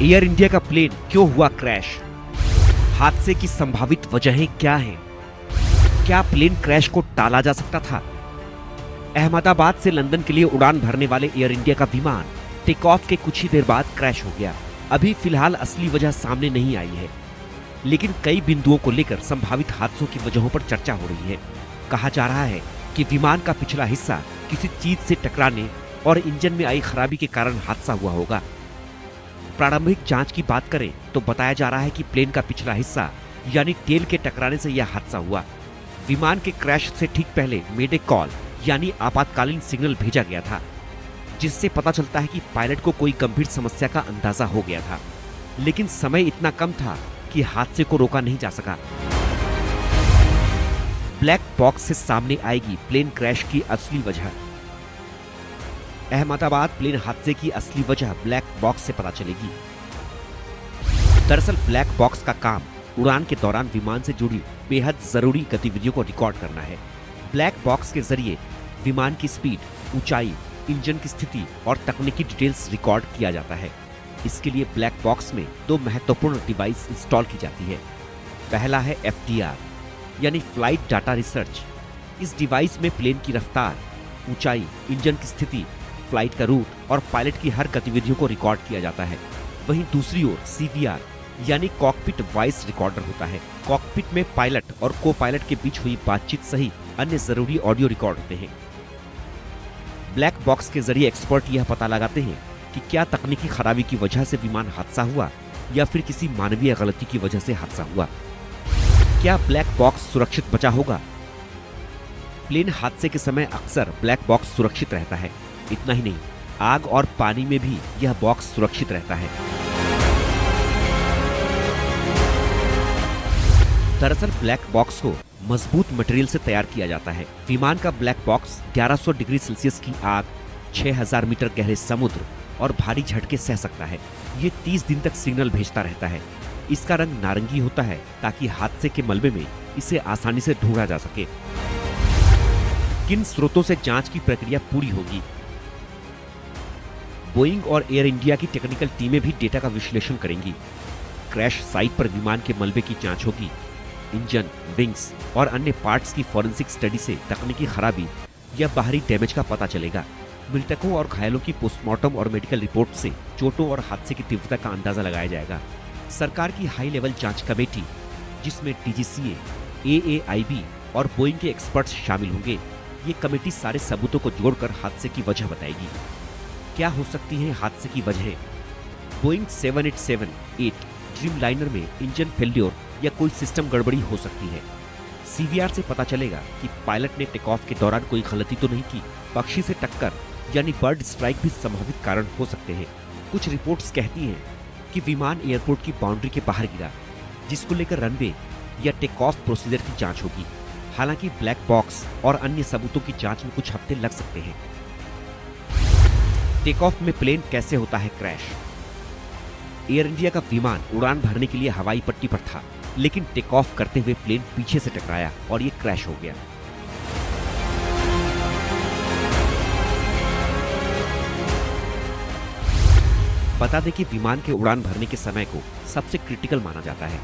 Air India का plane क्यों हुआ क्रैश? हादसे की संभावित वजहें क्या हैं? क्या प्लेन क्रैश को टाला जा सकता था? अहमदाबाद से लंदन के लिए उड़ान भरने वाले एयर इंडिया का विमान टेक ऑफ के कुछ ही देर बाद क्रैश हो गया। अभी फिलहाल असली वजह सामने नहीं आई है, लेकिन कई बिंदुओं को लेकर संभावित हादसों की वजहों पर चर्चा हो रही है। कहा जा रहा है कि विमान का पिछला हिस्सा किसी चीज से टकराने और इंजन में आई खराबी के कारण हादसा हुआ होगा। प्रारंभिक जांच की बात करें तो बताया जा रहा है कि प्लेन का पिछला हिस्सा यानी टेल के टकराने से यह हादसा हुआ। विमान के क्रैश से ठीक पहले मेडे कॉल यानी आपातकालीन सिग्नल भेजा गया था, जिससे पता चलता है कि पायलट को कोई गंभीर समस्या का अंदाजा हो गया था, लेकिन समय इतना कम था कि हादसे को रोका नहीं जा सका। ब्लैक बॉक्स से सामने आएगी प्लेन क्रैश की असली वजह। अहमदाबाद प्लेन हादसे की असली वजह ब्लैक बॉक्स से पता चलेगी। दरअसल ब्लैक बॉक्स का काम उड़ान के दौरान विमान से जुड़ी बेहद जरूरी गतिविधियों को रिकॉर्ड करना है। ब्लैक बॉक्स के जरिए विमान की स्पीड, ऊंचाई, इंजन की स्थिति और तकनीकी डिटेल्स रिकॉर्ड किया जाता है। इसके लिए ब्लैक बॉक्स में दो महत्वपूर्ण डिवाइस इंस्टॉल की जाती है। पहला है FDR यानी फ्लाइट डाटा रिसर्च। इस डिवाइस में प्लेन की रफ्तार, ऊंचाई, इंजन की स्थिति, फ्लाइट का रूट और पायलट की हर गतिविधियों को रिकॉर्ड किया जाता है। वहीं दूसरी ओर CVR यानी कॉकपिट वॉइस रिकॉर्डर होता है। कॉकपिट में पायलट और को पायलट के बीच हुई बातचीत सहित अन्य जरूरी ऑडियो रिकॉर्ड होते हैं। ब्लैक बॉक्स के जरिए एक्सपर्ट यह पता लगाते हैं कि क्या तकनीकी खराबी की वजह से विमान हादसा हुआ या फिर किसी मानवीय गलती की वजह से हादसा हुआ। क्या ब्लैक बॉक्स सुरक्षित बचा होगा? प्लेन हादसे के समय अक्सर ब्लैक बॉक्स सुरक्षित रहता है। इतना ही नहीं, आग और पानी में भी यह बॉक्स सुरक्षित रहता है। दरअसल ब्लैक बॉक्स को मजबूत मटेरियल से तैयार किया जाता है। विमान का ब्लैक बॉक्स 1100 डिग्री सेल्सियस की आग, 6000 मीटर गहरे समुद्र और भारी झटके सह सकता है। ये 30 दिन तक सिग्नल भेजता रहता है। इसका रंग नारंगी होता है ताकि हादसे के मलबे में इसे आसानी से ढूंढा जा सके। किन स्रोतों से जांच की प्रक्रिया पूरी होगी? बोइंग और एयर इंडिया की टेक्निकल टीमें भी डेटा का विश्लेषण करेंगी। क्रैश साइट पर विमान के मलबे की जांच होगी। इंजन, विंग्स और अन्य पार्ट्स की फॉरेंसिक स्टडी से तकनीकी खराबी या बाहरी डैमेज का पता चलेगा। मृतकों और घायलों की पोस्टमार्टम और मेडिकल रिपोर्ट से चोटों और हादसे की तीव्रता का अंदाजा लगाया जाएगा। सरकार की हाई लेवल जांच कमेटी, जिसमें DGCA, AAIB और बोइंग के एक्सपर्ट्स शामिल होंगे, ये कमेटी सारे सबूतों को जोड़कर हादसे की वजह बताएगी। क्या हो सकती हैं हादसे की वजहें? बोइंग 787-8 ड्रीमलाइनर में इंजन फेल्योर या कोई सिस्टम गड़बड़ी हो सकती है। CVR से पता चलेगा कि पायलट ने टेक ऑफ के दौरान कोई गलती तो नहीं की। पक्षी से टक्कर यानी बर्ड स्ट्राइक भी संभावित कारण हो सकते हैं। कुछ रिपोर्ट्स कहती हैं कि विमान एयरपोर्ट की बाउंड्री के बाहर गिरा, जिसको लेकर रनवे या टेक ऑफ प्रोसीजर की जांच होगी। हालांकि ब्लैक बॉक्स और अन्य सबूतों की जांच में कुछ हफ्ते लग सकते हैं। टेक ऑफ में प्लेन कैसे होता है क्रैश? एयर इंडिया का विमान उड़ान भरने के लिए हवाई पट्टी पर था, लेकिन टेक ऑफ करते हुए प्लेन पीछे से टकराया और ये क्रैश हो गया। बता दें कि विमान के उड़ान भरने के समय को सबसे क्रिटिकल माना जाता है।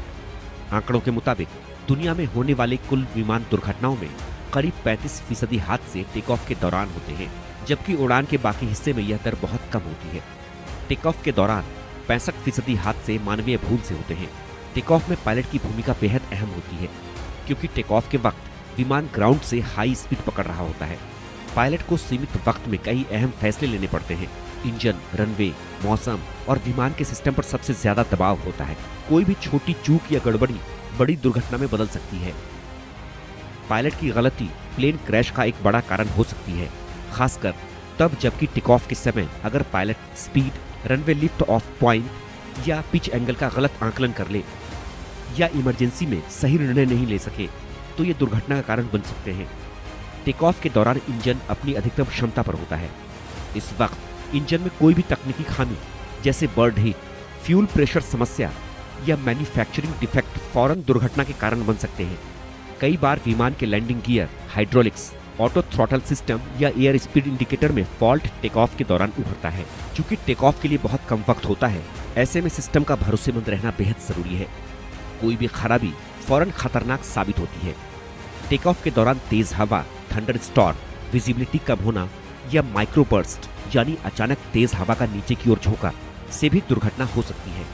आंकड़ों के मुताबिक दुनिया में होने वाले कुल विमान दुर्घटनाओं में करीब 35% हादसे टेक ऑफ के दौरान होते हैं, जबकि उड़ान के बाकी हिस्से में यह दर बहुत कम होती है। टेक ऑफ के दौरान 65% हादसे मानवीय भूल से होते हैं। टेक ऑफ में पायलट की भूमिका बेहद अहम होती है, क्योंकि टेक ऑफ के वक्त विमान ग्राउंड से हाई स्पीड पकड़ रहा होता है। पायलट को सीमित वक्त में कई अहम फैसले लेने पड़ते हैं। इंजन, रनवे, मौसम और विमान के सिस्टम पर सबसे ज्यादा दबाव होता है। कोई भी छोटी चूक या गड़बड़ी बड़ी दुर्घटना में बदल सकती है। पायलट की गलती प्लेन क्रैश का एक बड़ा कारण हो सकती है, खासकर तब जबकि टेक ऑफ के समय अगर pilot speed, runway lift off point या पिच एंगल का गलत आकलन कर ले या इमरजेंसी में सही निर्णय नहीं ले सके, तो ये दुर्घटना का कारण बन सकते हैं। टेक ऑफ के दौरान इंजन अपनी अधिकतम क्षमता पर होता है। इस वक्त इंजन में कोई भी तकनीकी खामी जैसे बर्ड हीट, फ्यूल प्रेशर समस्या या मैन्युफैक्चरिंग डिफेक्ट फौरन दुर्घटना के कारण बन सकते हैं। कई बार विमान के landing gear, hydraulics autothrottle system या एयर स्पीड इंडिकेटर में फॉल्ट टेक ऑफ के दौरान उभरता है। क्योंकि टेक ऑफ के लिए बहुत कम वक्त होता है, ऐसे में सिस्टम का भरोसेमंद रहना बेहद जरूरी है। कोई भी खराबी फौरन खतरनाक साबित होती है। टेक ऑफ के दौरान तेज हवा, थंडर स्टॉर्म, विजिबिलिटी कम होना या माइक्रोबर्स्ट यानी अचानक तेज हवा का नीचे की ओर झोंका से भी दुर्घटना हो सकती है।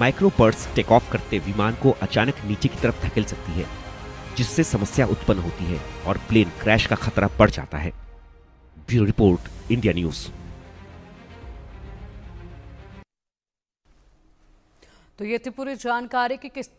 माइक्रोबर्स्ट टेक ऑफ करते विमान को अचानक नीचे की तरफ धकेल सकती है, जिससे समस्या उत्पन्न होती है और प्लेन क्रैश का खतरा बढ़ जाता है। Bureau report, India news. तो ये थी पूरी जानकारी कि किस